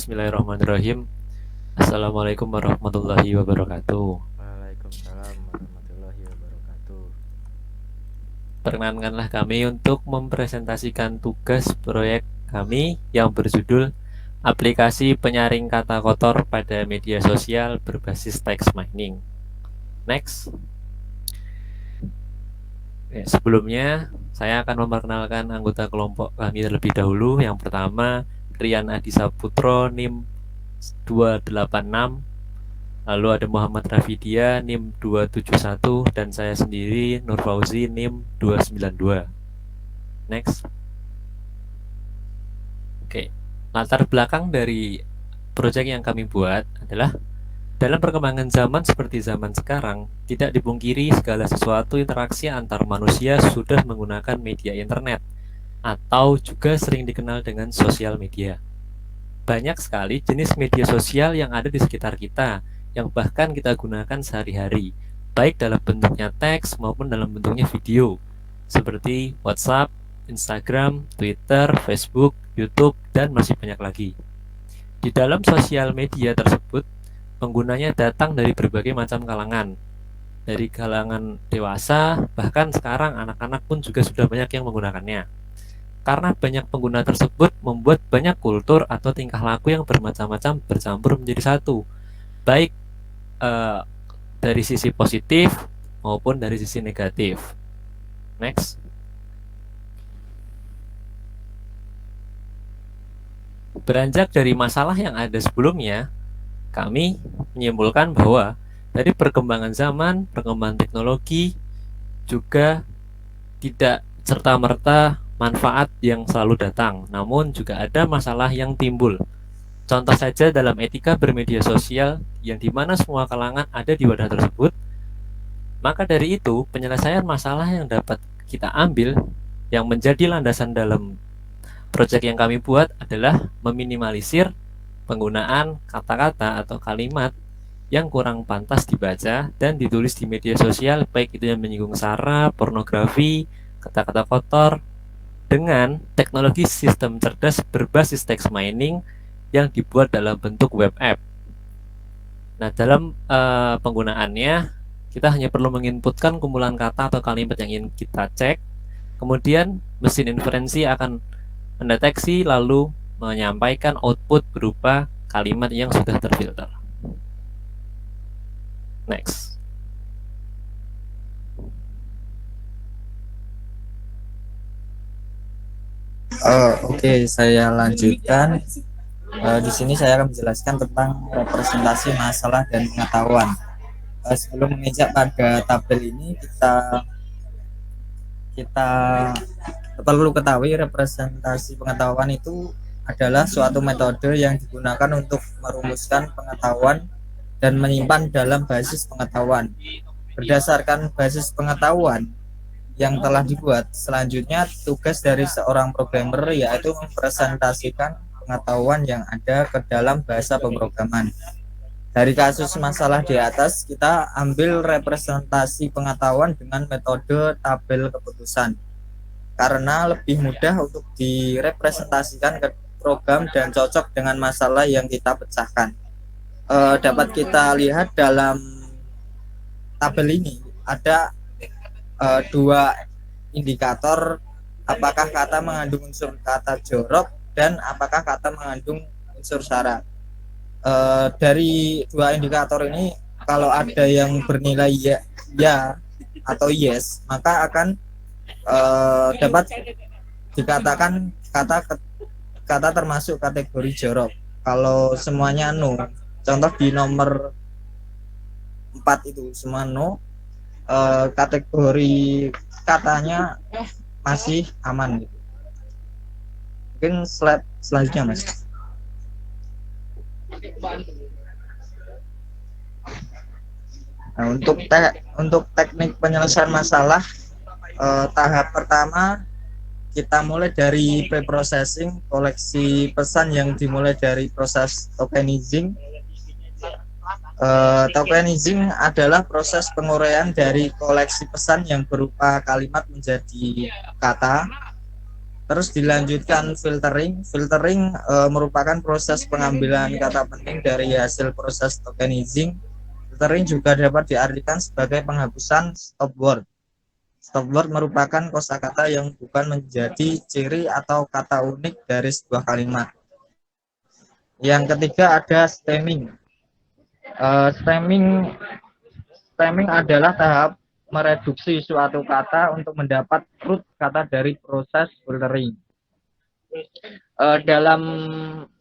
Bismillahirrahmanirrahim. Assalamualaikum warahmatullahi wabarakatuh. Waalaikumsalam warahmatullahi wabarakatuh. Perkenankanlah kami untuk mempresentasikan tugas proyek kami yang berjudul Aplikasi Penyaring Kata Kotor pada Media Sosial Berbasis Text Mining. Next. Sebelumnya, saya akan memperkenalkan anggota kelompok kami terlebih dahulu. Yang pertama, Rian Adisa Putro, NIM 286. Lalu ada Muhammad Rafidia, NIM 271. Dan saya sendiri, Nur Fauzi, NIM 292. Next. Oke, latar belakang dari proyek yang kami buat adalah dalam perkembangan zaman seperti zaman sekarang, tidak dipungkiri segala sesuatu interaksi antar manusia sudah menggunakan media internet atau juga sering dikenal dengan sosial media. Banyak sekali jenis media sosial yang ada di sekitar kita, yang bahkan kita gunakan sehari-hari, baik dalam bentuknya teks maupun dalam bentuknya video, seperti WhatsApp, Instagram, Twitter, Facebook, YouTube, dan masih banyak lagi. Di dalam sosial media tersebut, penggunanya datang dari berbagai macam kalangan, dari kalangan dewasa, bahkan sekarang anak-anak pun juga sudah banyak yang menggunakannya. Karena banyak pengguna tersebut membuat banyak kultur atau tingkah laku yang bermacam-macam bercampur menjadi satu, baik dari sisi positif maupun dari sisi negatif. Next. Beranjak dari masalah yang ada sebelumnya, kami menyimpulkan bahwa dari perkembangan zaman, perkembangan teknologi juga tidak serta-merta manfaat yang selalu datang, namun juga ada masalah yang timbul. Contoh saja dalam etika bermedia sosial yang dimana semua kalangan ada di wadah tersebut, maka dari itu penyelesaian masalah yang dapat kita ambil yang menjadi landasan dalam proyek yang kami buat adalah meminimalisir penggunaan kata-kata atau kalimat yang kurang pantas dibaca dan ditulis di media sosial, baik itu yang menyinggung sara, pornografi, kata-kata kotor, dengan teknologi sistem cerdas berbasis text mining yang dibuat dalam bentuk web app. Nah, dalam penggunaannya, kita hanya perlu menginputkan kumpulan kata atau kalimat yang ingin kita cek, kemudian mesin inferensi akan mendeteksi lalu menyampaikan output berupa kalimat yang sudah terfilter. Next. Oke, saya lanjutkan. Di sini saya akan menjelaskan tentang representasi masalah dan pengetahuan. Sebelum menginjak pada tabel ini, kita perlu ketahui representasi pengetahuan itu adalah suatu metode yang digunakan untuk merumuskan pengetahuan dan menyimpan dalam basis pengetahuan. Berdasarkan basis pengetahuan yang telah dibuat, selanjutnya tugas dari seorang programmer yaitu mempresentasikan pengetahuan yang ada ke dalam bahasa pemrograman. Dari kasus masalah di atas, kita ambil representasi pengetahuan dengan metode tabel keputusan karena lebih mudah untuk direpresentasikan ke program dan cocok dengan masalah yang kita pecahkan. Dapat kita lihat dalam tabel ini ada dua indikator, apakah kata mengandung unsur kata jorok dan apakah kata mengandung unsur syarat. Dari dua indikator ini, kalau ada yang bernilai ya atau yes, maka akan dapat dikatakan kata termasuk kategori jorok. Kalau semuanya no, contoh di nomor 4 itu semua no, kategori katanya masih aman gitu. Mungkin slide selanjutnya, Mas. Nah, untuk teknik penyelesaian masalah, tahap pertama kita mulai dari preprocessing, koleksi pesan yang dimulai dari proses tokenizing. Tokenizing adalah proses penguraian dari koleksi pesan yang berupa kalimat menjadi kata. Terus dilanjutkan filtering. Filtering merupakan proses pengambilan kata penting dari hasil proses tokenizing. Filtering juga dapat diartikan sebagai penghapusan stop word. Stop word merupakan kosakata yang bukan menjadi ciri atau kata unik dari sebuah kalimat. Yang ketiga ada stemming. Stemming stemming adalah tahap mereduksi suatu kata untuk mendapat root kata dari proses filtering. Dalam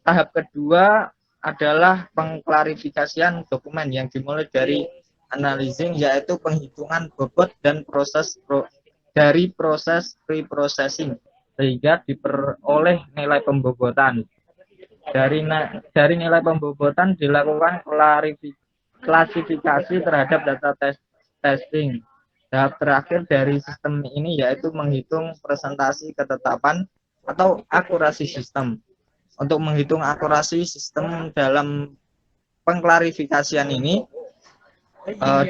tahap kedua adalah pengklarifikasian dokumen yang dimulai dari analyzing, yaitu penghitungan bobot dan dari proses preprocessing sehingga diperoleh nilai pembobotan. Dari nilai pembobotan dilakukan klasifikasi terhadap data testing. Tahap terakhir dari sistem ini yaitu menghitung presentasi ketetapan atau akurasi sistem. Untuk menghitung akurasi sistem dalam pengklarifikasian ini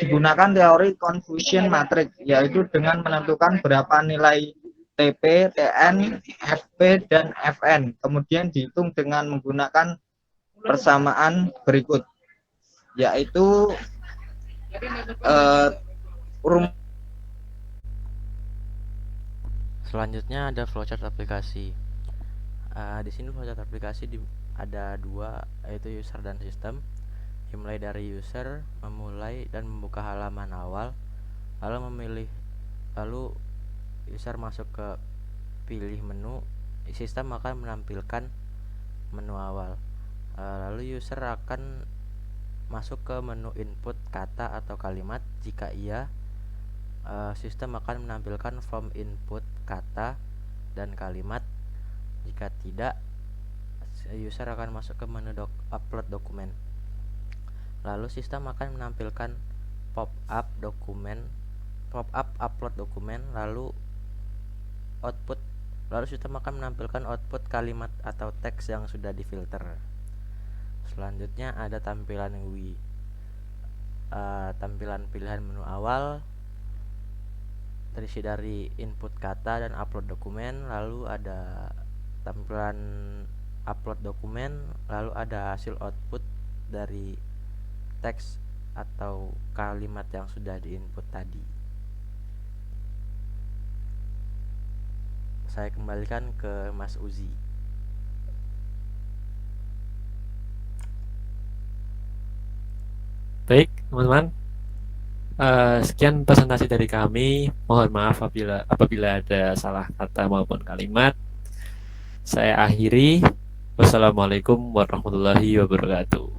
digunakan teori confusion matrix, yaitu dengan menentukan berapa nilai TP, TN, FP, dan FN. Kemudian dihitung dengan menggunakan persamaan berikut, yaitu Selanjutnya ada flowchart aplikasi. Di sini flowchart aplikasi ada dua, yaitu user dan sistem. Dimulai dari user memulai dan membuka halaman awal, lalu user masuk ke pilih menu, sistem akan menampilkan menu awal. Lalu user akan masuk ke menu input kata atau kalimat. Jika iya, sistem akan menampilkan form input kata dan kalimat. Jika tidak, user akan masuk ke menu upload dokumen. Lalu sistem akan menampilkan pop-up upload dokumen, lalu sistem akan menampilkan output kalimat atau teks yang sudah difilter. Selanjutnya ada tampilan GUI. Tampilan pilihan menu awal terisi dari input kata dan upload dokumen, lalu ada tampilan upload dokumen, lalu ada hasil output dari teks atau kalimat yang sudah diinput tadi. Saya kembalikan ke Mas Uzi. Baik, teman-teman. Sekian presentasi dari kami. Mohon maaf apabila ada salah kata maupun kalimat. Saya akhiri. Wassalamualaikum warahmatullahi wabarakatuh.